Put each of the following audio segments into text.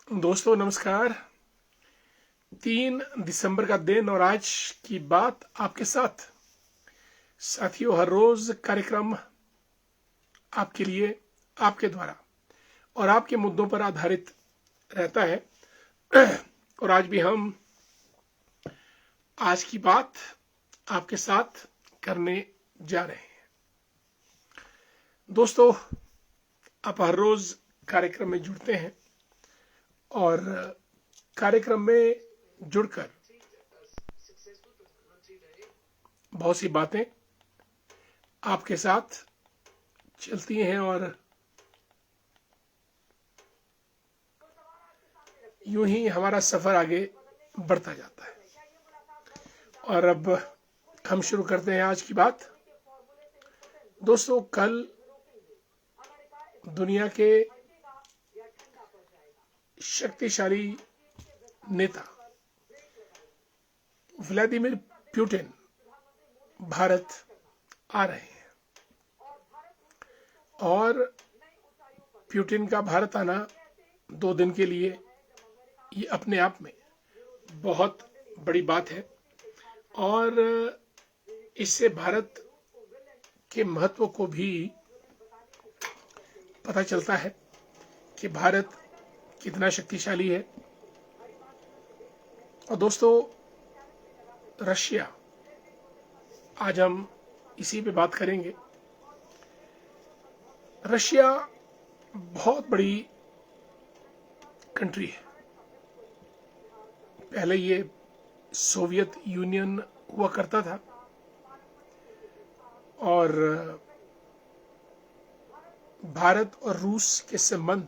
दोस्तों नमस्कार। 3 दिसंबर का दिन और आज की बात आपके साथ। साथियों, हर रोज कार्यक्रम आपके लिए, आपके द्वारा और आपके मुद्दों पर आधारित रहता है। और आज भी हम आज की बात आपके साथ करने जा रहे हैं। दोस्तों, आप हर रोज कार्यक्रम में जुड़ते हैं और कार्यक्रम में जुड़कर बहुत सी बातें आपके साथ चलती हैं और यूं ही हमारा सफर आगे बढ़ता जाता है। और अब हम शुरू करते हैं आज की बात। दोस्तों, कल दुनिया के शक्तिशाली नेता व्लादिमीर पुतिन भारत आ रहे हैं और पुतिन का भारत आना 2 दिन के लिए ये अपने आप में बहुत बड़ी बात है और इससे भारत के महत्व को भी पता चलता है कि भारत कितना शक्तिशाली है। और दोस्तों, रशिया, आज हम इसी पे बात करेंगे। रशिया बहुत बड़ी कंट्री है। पहले ये सोवियत यूनियन हुआ करता था और भारत और रूस के संबंध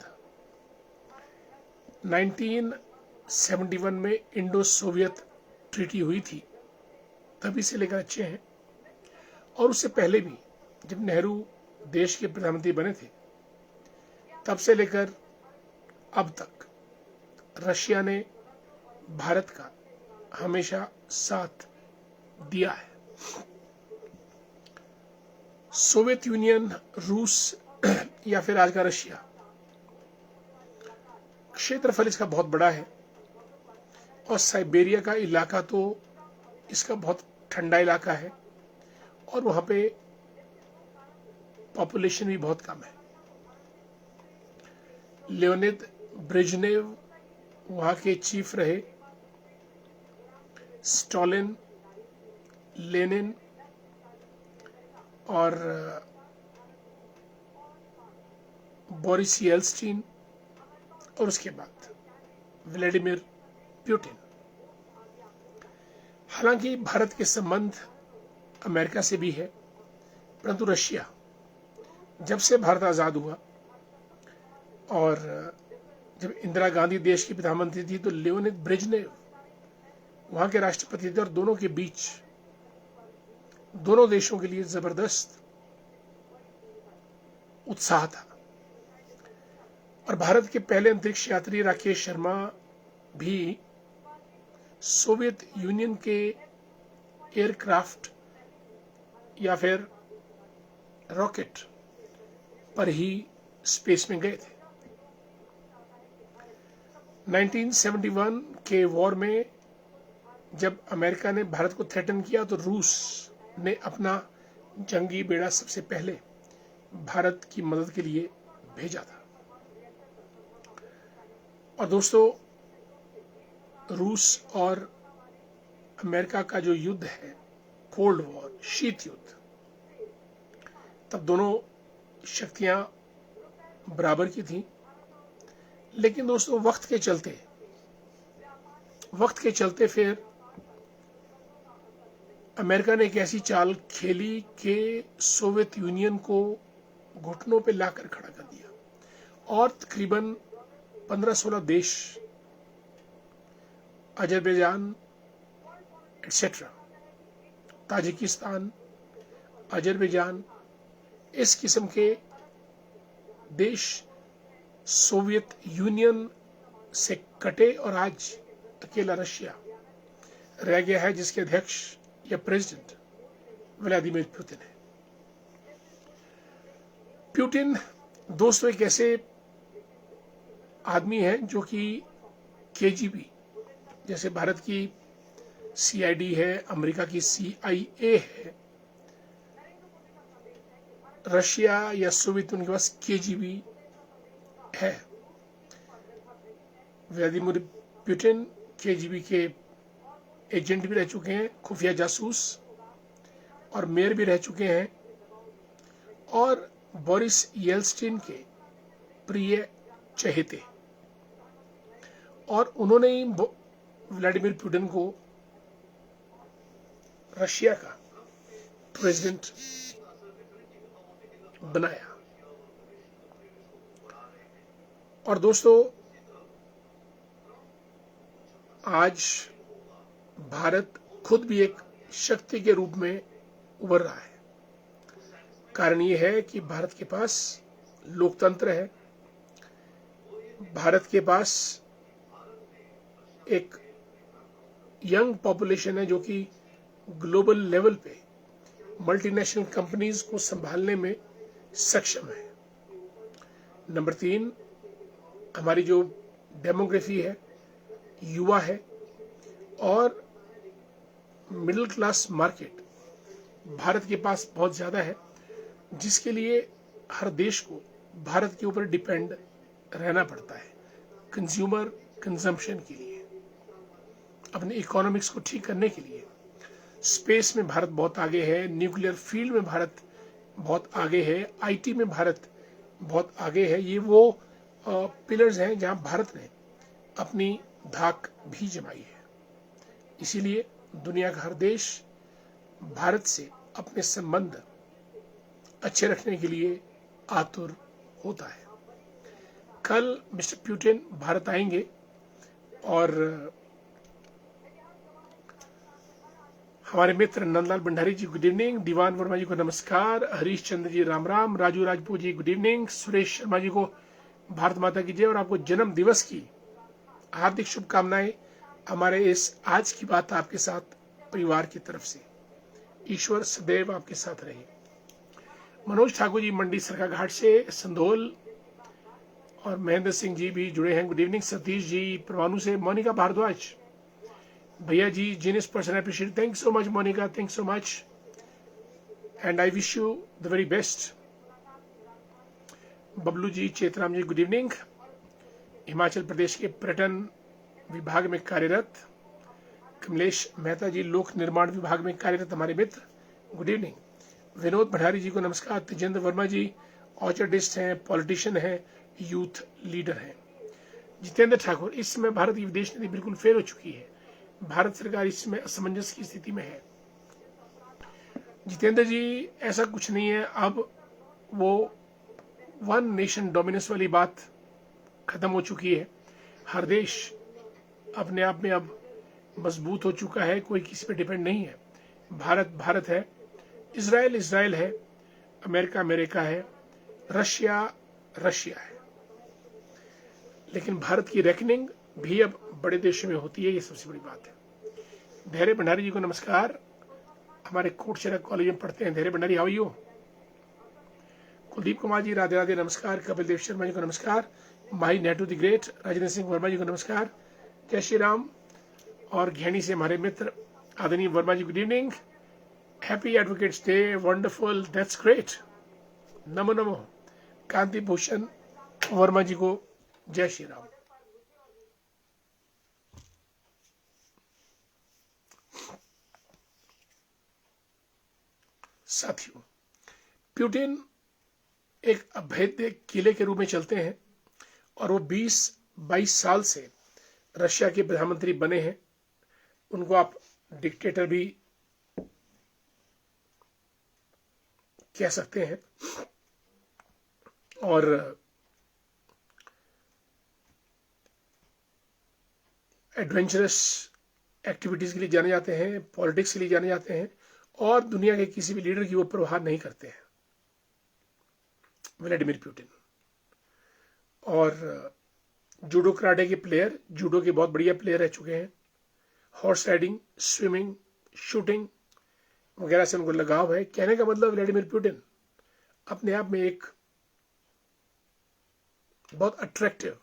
1971 में इंडो सोवियत ट्रीटी हुई थी, तभी से लेकर अच्छे हैं। और उससे पहले भी जब नेहरू देश के प्रधानमंत्री बने थे, तब से लेकर अब तक रशिया ने भारत का हमेशा साथ दिया है। सोवियत यूनियन, रूस या फिर आज का रशिया, क्षेत्रफल इसका बहुत बड़ा है और साइबेरिया का इलाका तो इसका बहुत ठंडा इलाका है और वहां पे पॉपुलेशन भी बहुत कम है। लियोनिद ब्रेजनेव वहां के चीफ रहे। स्टॉलिन, लेनिन और बोरिस येल्त्सिन और उसके बाद व्लादिमीर पुतिन। हालांकि भारत के संबंध अमेरिका से भी है, परंतु रशिया, जब से भारत आजाद हुआ और जब इंदिरा गांधी देश की प्रधानमंत्री थी तो लियोनिद ब्रेजनेव वहां के राष्ट्रपति थे और दोनों के बीच, दोनों देशों के लिए जबरदस्त उत्साह था। और भारत के पहले अंतरिक्ष यात्री राकेश शर्मा भी सोवियत यूनियन के एयरक्राफ्ट या फिर रॉकेट पर ही स्पेस में गए थे। 1971 के वॉर में जब अमेरिका ने भारत को थ्रेटन किया तो रूस ने अपना जंगी बेड़ा सबसे पहले भारत की मदद के लिए भेजा था। और दोस्तों, रूस और अमेरिका का जो युद्ध है, कोल्ड वॉर, शीत युद्ध, तब दोनों शक्तियां बराबर की थी। लेकिन दोस्तों, वक्त के चलते फिर अमेरिका ने एक ऐसी चाल खेली कि सोवियत यूनियन को घुटनों पे लाकर खड़ा कर दिया और तकरीबन 15-16 देश, अजरबैजान एक्सेट्रा, ताजिकिस्तान, अजरबैजान, इस किस्म के देश सोवियत यूनियन से कटे और आज अकेला रशिया रह गया है, जिसके अध्यक्ष या प्रेसिडेंट व्लादिमीर पुतिन है। पुतिन दोस्तों एक ऐसे आदमी हैं जो कि केजीबी, जैसे भारत की सीआईडी है, अमेरिका की सीआईए है, रशिया या सोवियत उनके पास केजीबी है। व्लादिमीर पुतिन केजीबी के एजेंट भी रह चुके हैं, खुफिया जासूस, और मेयर भी रह चुके हैं, और बोरिस येल्सिन के प्रिय चहेते, और उन्होंने ही व्लादिमीर पुतिन को रशिया का प्रेसिडेंट बनाया। और दोस्तों, आज भारत खुद भी एक शक्ति के रूप में उभर रहा है। कारण ये है कि भारत के पास लोकतंत्र है, भारत के पास एक यंग पॉपुलेशन है जो कि ग्लोबल लेवल पे मल्टीनेशनल कंपनीज को संभालने में सक्षम है। नंबर 3, हमारी जो डेमोग्राफी है, युवा है, और मिडिल क्लास मार्केट भारत के पास बहुत ज़्यादा है, जिसके लिए हर देश को भारत के ऊपर डिपेंड रहना पड़ता है कंज्यूमर कंजम्पशन के लिए, अपने इकोनॉमिक्स को ठीक करने के लिए। स्पेस में भारत बहुत आगे है, न्यूक्लियर फील्ड में भारत बहुत आगे है, आईटी में भारत बहुत आगे है। ये वो पिलर्स हैं जहां भारत ने अपनी धाक भी जमाई है। इसीलिए दुनिया का हर देश भारत से अपने संबंध अच्छे रखने के लिए आतुर होता है। कल मिस्टर पुतिन भारत आएंगे और हमारे मित्र नंदलाल भंडारी जी गुड इवनिंग, दीवान वर्मा जी को नमस्कार, हरीश चंद्र जी राम राम, राजू राजपूत जी गुड इवनिंग, सुरेश शर्मा जी को भारत माता की जय और आपको जन्म दिवस की हार्दिक शुभकामनाएं। हमारे इस आज की बात आपके साथ परिवार की तरफ से ईश्वर सदैव आपके साथ रहे। मनोज ठाकुर जी मंडी सरका घाट से, संधोल, और महेंद्र सिंह जी भी जुड़े हैं, गुड इवनिंग। सतीश जी परवाणु से, मोनिका भारद्वाज भैया ji genius person appreciate, thank so much Monika, thank so much and I wish you the very best. Bablu ji Chetram ji good evening. Himachal Pradesh के पर्यटन विभाग में कार्यरत कमलेश मेहता जी लोक निर्माण विभाग में कार्यरत हमारे मित्र गुड इवनिंग। विनोद भंडारी जी को नमस्कार। तेजेंद्र वर्मा जी ऑर्चर्डिस्ट हैं, पॉलिटिशियन हैं, यूथ लीडर हैं। जितेंद्र ठाकुर, इस समय भारत की विदेश नीति बिल्कुल फेल हो चुकी है, भारत सरकार इसमें असमंजस की स्थिति में है। जितेंद्र जी, ऐसा कुछ नहीं है, अब वो वन नेशन डोमिनेंस वाली बात खत्म हो चुकी है। हर देश अपने आप में अब मजबूत हो चुका है, कोई किसी पे डिपेंड नहीं है। भारत भारत है, इजराइल इजराइल है, अमेरिका अमेरिका है, रशिया रशिया है। लेकिन भारत की रेकनिंग भी अब बड़े देशों में होती है, ये सबसे बड़ी बात है। धैर्य भंडारी जी को नमस्कार, हमारे कोटचरा कॉलेज में पढ़ते हैं। Dhairya Bhandari, how are you? Kuldeep Kumar ji Radhe Radhe नमस्कार। कपिल देव शर्मा जी को नमस्कार। माही नेटू द ग्रेट, राजेंद्र सिंह वर्मा जी को नमस्कार। जय श्री राम। और घेनी से हमारे मित्र आदरणीय Verma ji good evening, happy advocates day, wonderful, that's great, नमो नमो। कांति भूषण वर्मा जी को जय श्री राम। साथियों, पुतिन एक अभेद्य किले के रूप में चलते हैं और वो 20-22 साल से रशिया के प्रधानमंत्री बने हैं। उनको आप डिक्टेटर भी कह सकते हैं, और एडवेंचरस एक्टिविटीज के लिए जाने जाते हैं, पॉलिटिक्स के लिए जाने जाते हैं, और दुनिया के किसी भी लीडर की वो परवाह नहीं करते हैं, व्लादिमीर पुतिन। और जूडो कराटे के प्लेयर, जूडो के बहुत बढ़िया प्लेयर रह चुके हैं। हॉर्स राइडिंग, स्विमिंग, शूटिंग वगैरह से उनको लगाव है। कहने का मतलब व्लादिमीर पुतिन अपने आप में एक बहुत अट्रैक्टिव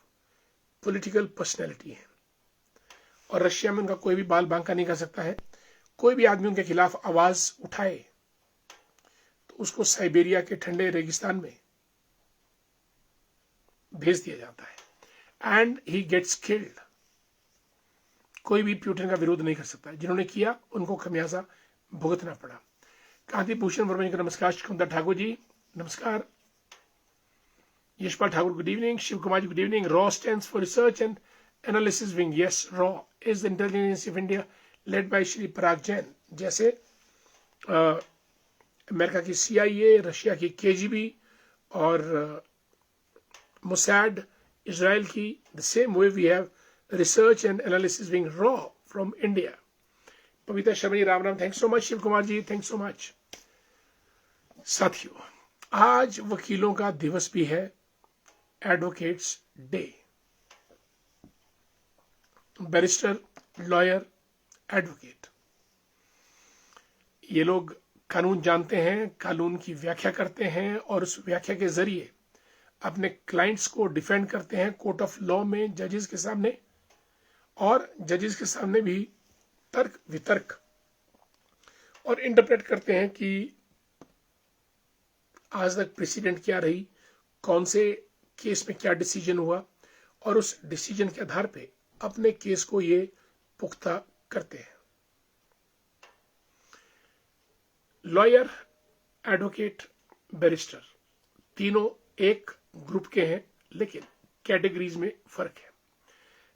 पॉलिटिकल पर्सनैलिटी हैं और रशिया में उनका कोई भी बाल बांका नहीं कर सकता है। कोई भी आदमी उनके खिलाफ आवाज उठाए तो उसको साइबेरिया के ठंडे रेगिस्तान में भेज दिया जाता है एंड ही गेट्स किल्ड। कोई भी पुतिन का विरोध नहीं कर सकता। जिन्होंने किया उनको खमियाजा भुगतना पड़ा। कांति भूषण वर्मा जी को नमस्कार। शकुंतला ठाकुर जी नमस्कार। Yashpal Thakur good evening. Shiv Kumar ji good evening. Raw stands for research and analysis wing. Yes, raw is the intelligence agency of India led by Shri पराग जैन। जैसे अमेरिका की CIA, रशिया की KGB और मोसाड इजराइल की, the same way we have research and analysis wing raw from India. Pavita Sharma ji Ram Ram, thanks so much. Shiv Kumar ji thanks so much. साथियों, आज वकीलों का दिवस भी है, advocates day. Barrister, lawyer, advocate, ये लोग कानून जानते हैं, कानून की व्याख्या करते हैं और उस व्याख्या के जरिए अपने क्लाइंट्स को डिफेंड करते हैं कोर्ट ऑफ लॉ में, जजेस के सामने, और जजेस के सामने भी तर्क वितर्क और इंटरप्रेट करते हैं कि आज तक प्रेसिडेंट क्या रही, कौन से केस में क्या डिसीजन हुआ, और उस डिसीजन के आधार पे अपने केस को ये पुख्ता करते हैं। लॉयर, एडवोकेट, बैरिस्टर तीनों एक ग्रुप के हैं, लेकिन कैटेगरीज में फर्क है।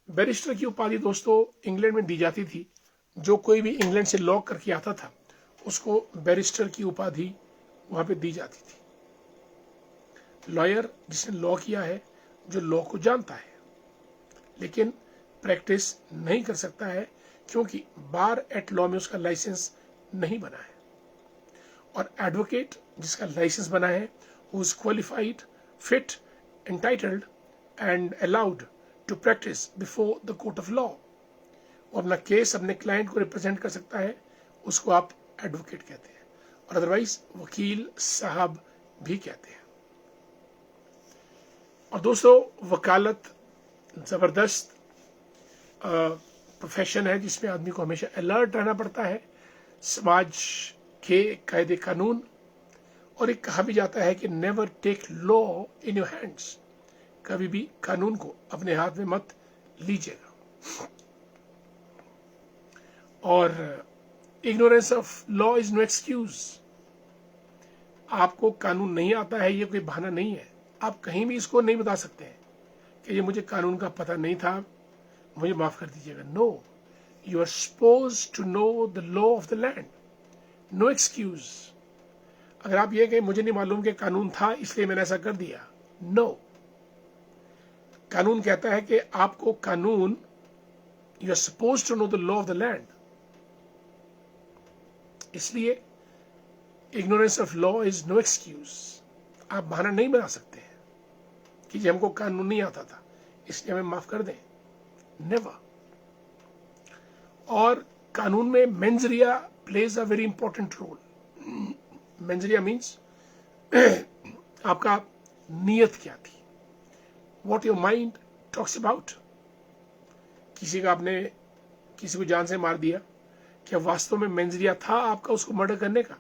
बैरिस्टर की उपाधि दोस्तों इंग्लैंड में दी जाती थी। जो कोई भी इंग्लैंड से लॉ करके आता था उसको बैरिस्टर की उपाधि वहां पे दी जाती थी। लॉयर जिसने लॉ किया है, जो लॉ को जानता है लेकिन प्रैक्टिस नहीं कर सकता है क्योंकि बार एट लॉ में उसका लाइसेंस नहीं बना है। और एडवोकेट जिसका लाइसेंस बना है, who is qualified, fit, entitled and allowed to practise before the court of law, वो अपना केस अपने क्लाइंट को रिप्रेजेंट कर सकता है, उसको आप एडवोकेट कहते हैं, और अदरवाइज वकील साहब भी कहते हैं। और दोस्तों, वकालत जबरदस्त प्रोफेशन है जिसमें आदमी को हमेशा अलर्ट रहना पड़ता है समाज के कायदे कानून। और एक कहा भी जाता है कि never take law in your hands, कभी भी कानून को अपने हाथ में मत लीजिएगा। और ignorance of law is no excuse. आपको कानून नहीं आता है ये कोई बहाना नहीं है। आप कहीं भी इसको नहीं बता सकते हैं कि ये मुझे कानून का पता नहीं था, मुझे माफ कर दीजिएगा। No, you are suppose to know the law of the land, no excuse. अगर आप ये कहें मुझे नहीं मालूम कि कानून था इसलिए मैंने ऐसा कर दिया, नो। कानून कहता है कि आपको कानून, you are suppose to know the law of the land. इसलिए ignorance of law is no excuse. आप बहाना नहीं बना सकते हैं कि जी हमको कानून नहीं आता था इसलिए हमें माफ कर दें, नेवर। और कानून में mens rea plays a very important role. Mens rea means आपका नीयत क्या थी, what your mind talks about. किसी का आपने किसी को जान से मार दिया, क्या वास्तव में मेंजरिया था आपका उसको मर्डर करने का,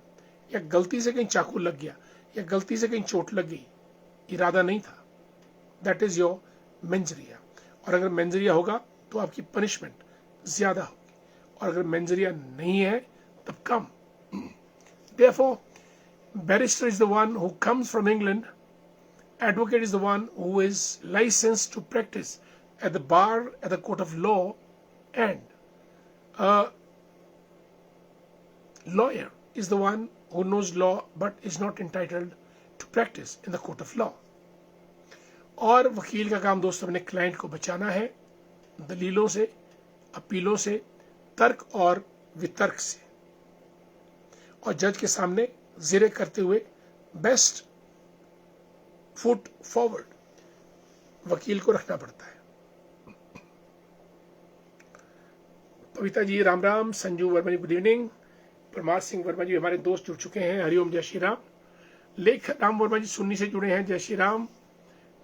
या गलती से कहीं चाकू लग गया, या गलती से कहीं चोट लग गई, इरादा नहीं था। That is your मेंजरिया। और अगर मेंजरिया होगा तो आपकी पनिशमेंट ज्यादा होगी, और अगर मेंजरिया नहीं है तब कम। Therefore, barrister is the one who comes from England. Advocate is the one who is licensed to practice at the bar, at the court of law, and a lawyer is the one who knows law but is not entitled to practice in the court of law. और वकील का काम दोस्तों अपने client को बचाना है दलीलों से, अपीलों से, तर्क और वितर्क से, और जज के सामने जिरे करते हुए बेस्ट फुट फॉरवर्ड वकील को रखना पड़ता है। पविता जी राम राम। Sanju Verma ji good evening. परमार सिंह वर्मा जी हमारे दोस्त जुड़ चुके हैं, हरिओम जय श्री राम। लेख राम वर्मा जी सुन्नी से जुड़े हैं, जय श्री राम।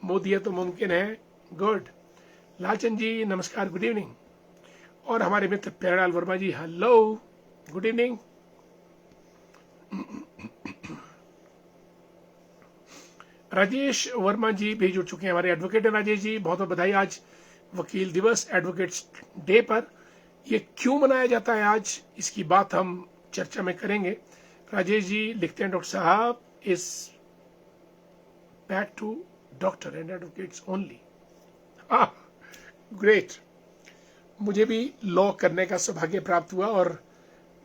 मोदी है तो मुमकिन है, गुड। लालचंद जी नमस्कार, गुड इवनिंग। और हमारे मित्र Pyarelal Verma ji, hello, good evening. Rajesh Verma ji भी जुड़ चुके हैं, हमारे एडवोकेट हैं राजेश जी, बहुत बहुत बधाई आज वकील दिवस, एडवोकेट्स डे पर। ये क्यों मनाया जाता है आज, इसकी बात हम चर्चा में करेंगे। राजेश जी लिखते हैं, डॉक्टर साहब is back to doctor and advocates only. Great. मुझे भी लॉ करने का सौभाग्य प्राप्त हुआ और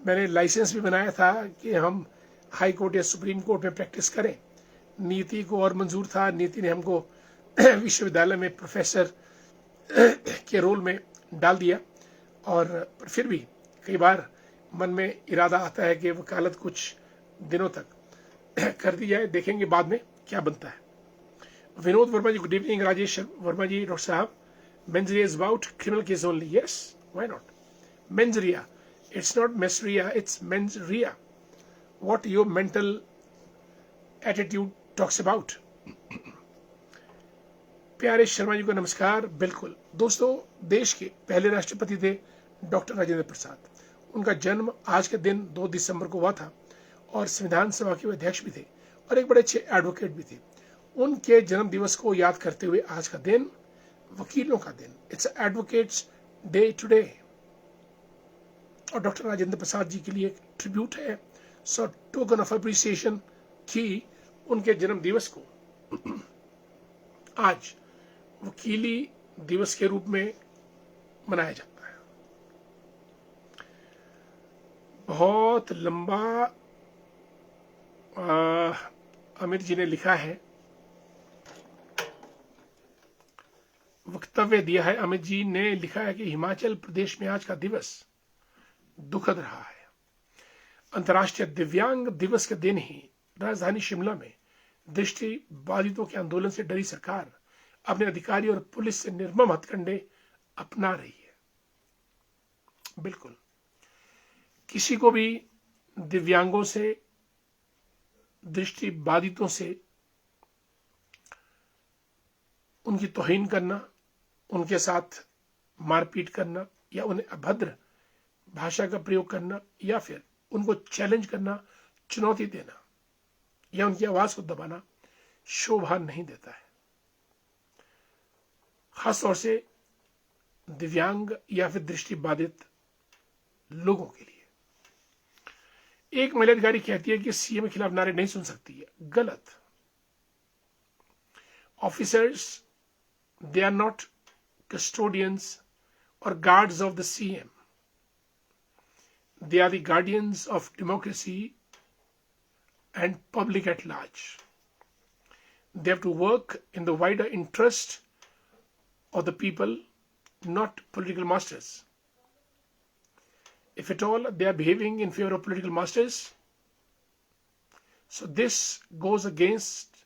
मैंने लाइसेंस भी बनाया था कि हम हाई कोर्ट या सुप्रीम कोर्ट में प्रैक्टिस करें। नीति को और मंजूर था, नीति ने हमको विश्वविद्यालय में प्रोफेसर के रोल में डाल दिया। और पर फिर भी कई बार मन में इरादा आता है कि वकालत कुछ दिनों तक कर दी जाए, देखेंगे बाद में क्या बनता है। Vinod Verma ji, good evening. राजेश वर्मा जी, डॉक्टर साहब, मेंजरिया is about criminal case only. Yes, why not. मेंजरिया, it's not mesria, it's mensria. What your mental attitude talks about. प्यारे शर्मा जी को नमस्कार। बिल्कुल दोस्तों, देश के पहले राष्ट्रपति थे डॉक्टर राजेंद्र प्रसाद। उनका जन्म आज के दिन 2 दिसंबर को हुआ था और संविधान सभा के अध्यक्ष भी थे और एक बड़े अच्छे एडवोकेट भी थे। उनके जन्म दिवस को याद करते हुए आज का दिन वकीलों का दिन, इट्स एडवोकेट्स डे टुडे। और डॉक्टर राजेंद्र प्रसाद जी के लिए एक ट्रिब्यूट है, सो टोकन ऑफ अप्रिसिएशन की उनके जन्म दिवस को आज वकीली दिवस के रूप में मनाया जाता है। बहुत लंबा अमित जी ने लिखा है, वक्तव्य दिया है। अमित जी ने लिखा है कि हिमाचल प्रदेश में आज का दिवस दुखद रहा है। अंतर्राष्ट्रीय दिव्यांग दिवस के दिन ही राजधानी शिमला में दृष्टि बाधितों के आंदोलन से डरी सरकार अपने अधिकारी और पुलिस से निर्मम हथकंडे अपना रही है। बिल्कुल, किसी को भी दिव्यांगों से, दृष्टि बाधितों से उनकी तौहीन करना, उनके साथ मारपीट करना या उन्हें अभद्र भाषा का प्रयोग करना या फिर उनको चैलेंज करना, चुनौती देना या उनकी आवाज को दबाना शोभा नहीं देता है, खासतौर से दिव्यांग या फिर दृष्टिबाधित लोगों के लिए। एक महिला अधिकारी कहती है कि सीएम के खिलाफ नारे नहीं सुन सकती है। गलत। Officers, they are not custodians और guards of the CM. They are the guardians of democracy and public at large. They have to work in the wider interest of the people, not political masters. If at all they are behaving in favor of political masters, so this goes against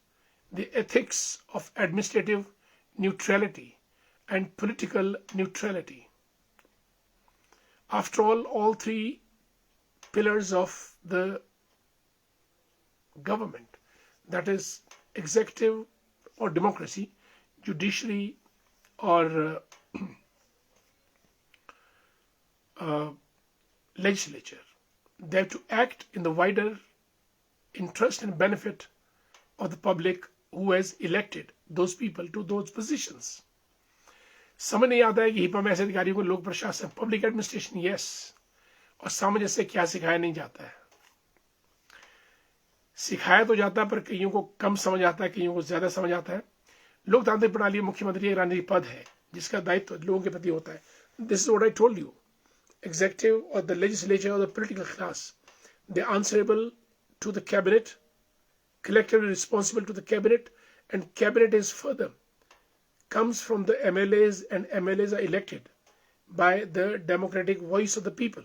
the ethics of administrative neutrality and political neutrality. After all three pillars of the government, that is executive or democracy, judiciary or legislature, they have to act in the wider interest and benefit of the public who has elected those people to those positions. समझ नहीं आता है कि HIPA में ऐसे अधिकारियों को लोक प्रशासन, पब्लिक एडमिनिस्ट्रेशन, यस, और सामंजस्य क्या सिखाया नहीं जाता है। सिखाया तो जाता है पर कईयों को कम समझ आता है, कईयों को ज्यादा समझ आता है। लोकतांत्रिक प्रणाली में मुख्यमंत्री एक राजनीतिक पद है जिसका दायित्व लोगों के प्रति होता है। This is what I told you. Executive और द लेजिस्लेचर और the political class, they are answerable to the cabinet, collectively responsible to the cabinet, and cabinet is further comes from the MLAs, and MLAs are elected by the democratic voice of the people.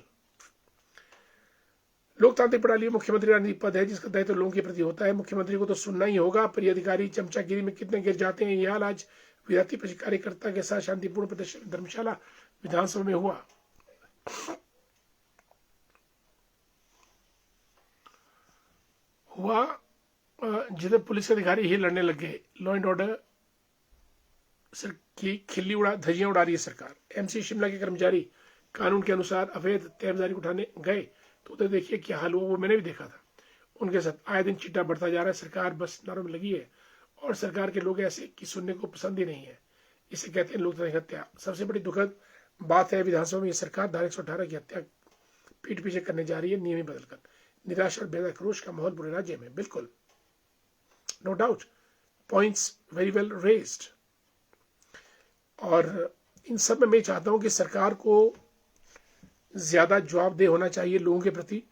लोकतांत्रिक प्रणाली में मुख्यमंत्री राजनीतिक पद है जिसका दायित्व लोगों के प्रति होता है। मुख्यमंत्री को तो सुनना ही होगा, पर ये अधिकारी चमचागिरी में कितने गिर जाते हैं, यह हाल आज विद्यार्थी कार्यकर्ता के साथ शांतिपूर्ण प्रदर्शन धर्मशाला विधानसभा में हुआ जिधर पुलिस के अधिकारी ही लड़ने लग गए। लॉ एंड ऑर्डर सर की खिल्ली धज्जियां उड़ा रही है सरकार। एमसी शिमला के कर्मचारी कानून के अनुसार अवैध तहमदारी उठाने गए तो उधर देखिए क्या हाल हुआ, वो मैंने भी देखा था। उनके साथ आए दिन चिट्टा बढ़ता जा रहा है। सरकार बस नारों में लगी है और सरकार के लोग ऐसे कि सुनने को पसंद ही नहीं है। इसे कहते हैं लोकतंत्र की हत्या। सबसे बड़ी दुखद बात है विधानसभा में ये सरकार धारा 118 की हत्या पीठ पीछे करने जा रही है, नियम ही बदलकर। निराशा और बेदखरोश का माहौल पूरे राज्य में। बिल्कुल, no doubt, points very well raised. और इन सब में मैं चाहता हूं कि सरकार को ज्यादा जवाबदेह होना चाहिए लोगों के प्रति।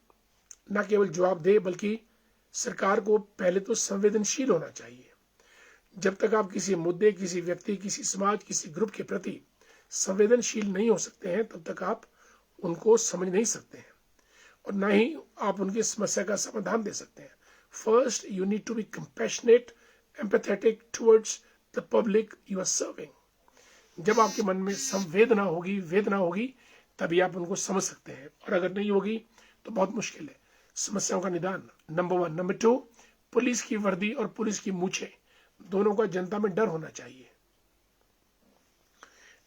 न केवल जवाबदेह बल्कि सरकार को पहले तो संवेदनशील होना चाहिए। जब तक आप किसी मुद्दे, किसी व्यक्ति, किसी समाज, किसी ग्रुप के प्रति संवेदनशील नहीं हो सकते हैं तब तक आप उनको समझ नहीं सकते हैं और ना ही आप उनकी समस्या का समाधान दे सकते हैं। First you need to be compassionate, empathetic towards the public you are serving. जब आपके मन में संवेदना होगी, वेदना होगी, तभी आप उनको समझ सकते हैं और अगर नहीं होगी तो बहुत मुश्किल है समस्याओं का निदान। नंबर 1। नंबर 2, पुलिस की वर्दी और पुलिस की मूछें दोनों का जनता में डर होना चाहिए।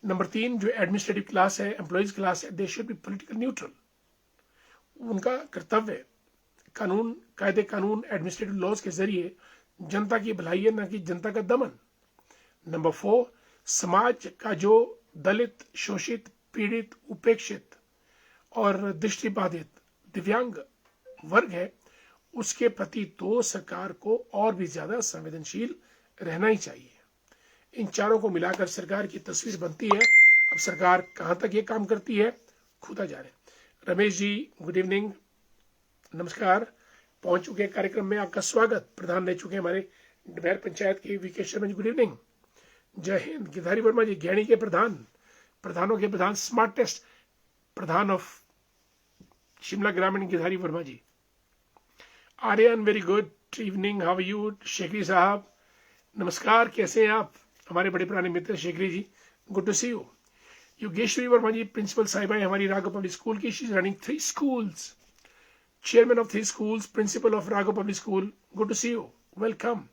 नंबर 3, जो एडमिनिस्ट्रेटिव क्लास है, एम्प्लॉइज क्लास है, they should be political neutral. उनका कर्तव्य कानून, कायदे कानून, एडमिनिस्ट्रेटिव लॉज के जरिए जनता की भलाई है, न कि जनता का दमन। नंबर 4, समाज का जो दलित, शोषित, पीड़ित, उपेक्षित और दृष्टिबाधित, दिव्यांग वर्ग है, उसके प्रति तो सरकार को और भी ज्यादा संवेदनशील रहना ही चाहिए। इन चारों को मिलाकर सरकार की तस्वीर बनती है। अब सरकार कहां तक ये काम करती है खुदा जाने। रमेश जी, गुड इवनिंग, नमस्कार। पहुंच चुके कार्यक्रम में आपका स्वागत। प्रधान रह चुके हमारे डबैर पंचायत के VK Sharma ji, good evening. जय हिंद। गिरधारी वर्मा जी, ज्ञानी के प्रधान, प्रधानों के प्रधान, स्मार्टेस्ट प्रधान ऑफ शिमला ग्रामीण, Girdhari Verma ji. Aryan, very good evening, how are you. Shekhari साहब, नमस्कार, कैसे हैं आप। हमारे बड़े पुराने मित्र Shekhari ji, good to see you. Yogeshwari Verma ji, principal साहिबा है हमारी राघव पब्लिक स्कूल की। She is running 3 schools, chairman of 3 schools, principal of Raghav public school, good to see you, welcome.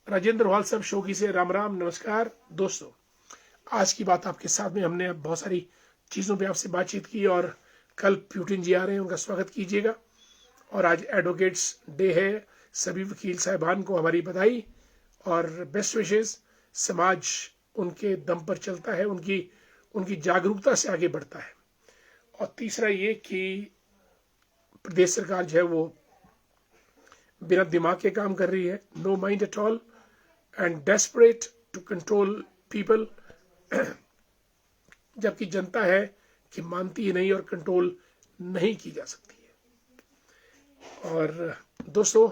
Rajendra Wal साहब शोकी से, राम राम, नमस्कार। दोस्तों, आज की बात आपके साथ में हमने बहुत सारी चीज़ों पे आपसे बातचीत की और कल प्यूटिन जी आ रहे हैं, उनका स्वागत कीजिएगा। और आज एडवोकेट्स डे है, सभी वकील साहिबान को हमारी बधाई और बेस्ट विशेष। समाज उनके दम पर चलता है, उनकी जागरूकता से आगे बढ़ता है। और तीसरा ये कि प्रदेश सरकार जो है वो बिना दिमाग के काम कर रही है, no mind at all and desperate to control people, जबकि जनता है कि मानती ही नहीं और कंट्रोल नहीं की जा सकती है। और दोस्तों,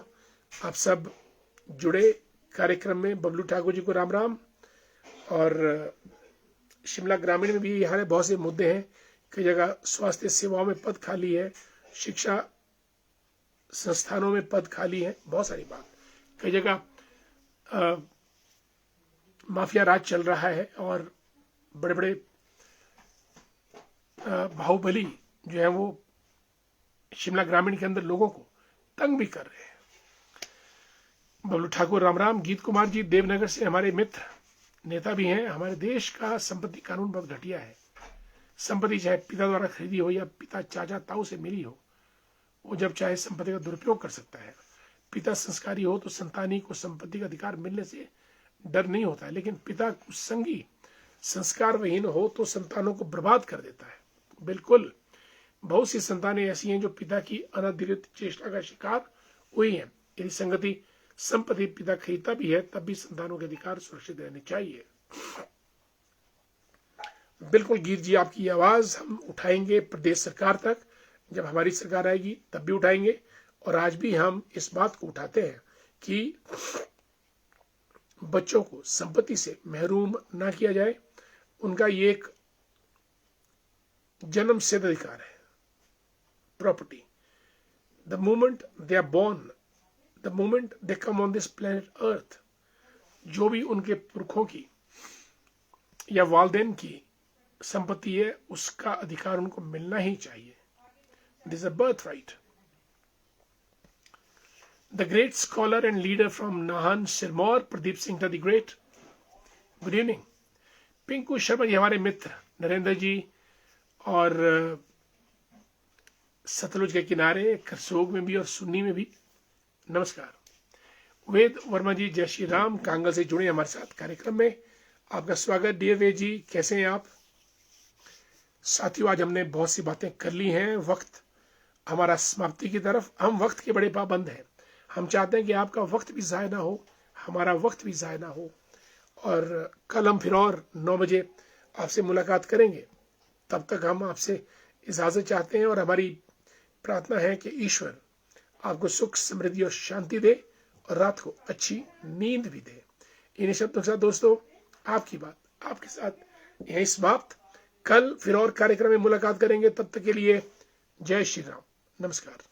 आप सब जुड़े कार्यक्रम में। बबलू ठाकुर जी को राम राम। और शिमला ग्रामीण में भी यहाँ है, बहुत से मुद्दे हैं। कई जगह स्वास्थ्य सेवाओं में पद खाली है, शिक्षा संस्थानों में पद खाली है, बहुत सारी बात। कई जगह माफिया राज चल रहा है और बड़े बड़े बाहुबली जो है वो शिमला ग्रामीण के अंदर लोगों को तंग भी कर रहे हैं। बबलू ठाकुर राम राम। गीत कुमार जी देवनगर से हमारे मित्र, नेता भी हैं। हमारे देश का संपत्ति कानून बहुत घटिया है। संपत्ति चाहे पिता द्वारा खरीदी हो या पिता चाचा ताऊ से मिली हो, वो जब चाहे संपत्ति का दुरुपयोग कर सकता है। पिता संस्कारी हो तो संतानी को संपत्ति का अधिकार मिलने से डर नहीं होता है, लेकिन पिता कुसंगी, संस्कार विहीन हो तो संतानों को बर्बाद कर देता है। बिल्कुल, बहुत सी संतानें ऐसी हैं जो पिता की अनादृत चेष्टा का शिकार हुई हैं। यदि संपत्ति पिता खरीदता भी है तब भी संतानों के अधिकार सुरक्षित रहने चाहिए। बिल्कुल गीत जी, आपकी आवाज हम उठाएंगे प्रदेश सरकार तक। जब हमारी सरकार आएगी तब भी उठाएंगे। और आज भी हम इस बात को उठाते हैं कि बच्चों को संपत्ति से महरूम ना किया जाए। उनका ये एक जन्म सिद्ध अधिकार है, property. The moment they are born, the moment they come on this planet Earth, जो भी उनके पुरखों की या वालदेन की संपत्ति है, उसका अधिकार उनको मिलना ही चाहिए। This a birth right. The great scholar and leader from Nahan Sirmaur, Pradeep Singh the great, good evening. Pinku Sharma ji हमारे मित्र, नरेंद्र जी और सतलुज के किनारे करसोग में भी और सुन्नी में भी नमस्कार। वेद वर्मा जी जय श्री राम कांगल से जुड़े हमारे साथ कार्यक्रम में, आपका स्वागत। डियर वेद जी, कैसे हैं आप? साथियों, आज हमने बहुत सी बातें कर ली हैं, वक्त हमारा समाप्ति की तरफ। हम वक्त के बड़े पाबंद हैं। हम चाहते हैं कि आपका वक्त भी ज़ाय ना हो, हमारा वक्त भी ज़ाय ना हो। और कल हम फिर और 9 बजे आपसे मुलाकात करेंगे। तब तक हम आपसे इजाज़त चाहते हैं और हमारी प्रार्थना है कि ईश्वर आपको सुख, समृद्धि और शांति दे और रात को अच्छी नींद भी दे। इन्हीं शब्दों के साथ दोस्तों, आपकी बात आपके साथ यहीं समाप्त। कल फिर और कार्यक्रम में मुलाकात करेंगे। तब तक के लिए जय श्री राम, नमस्कार।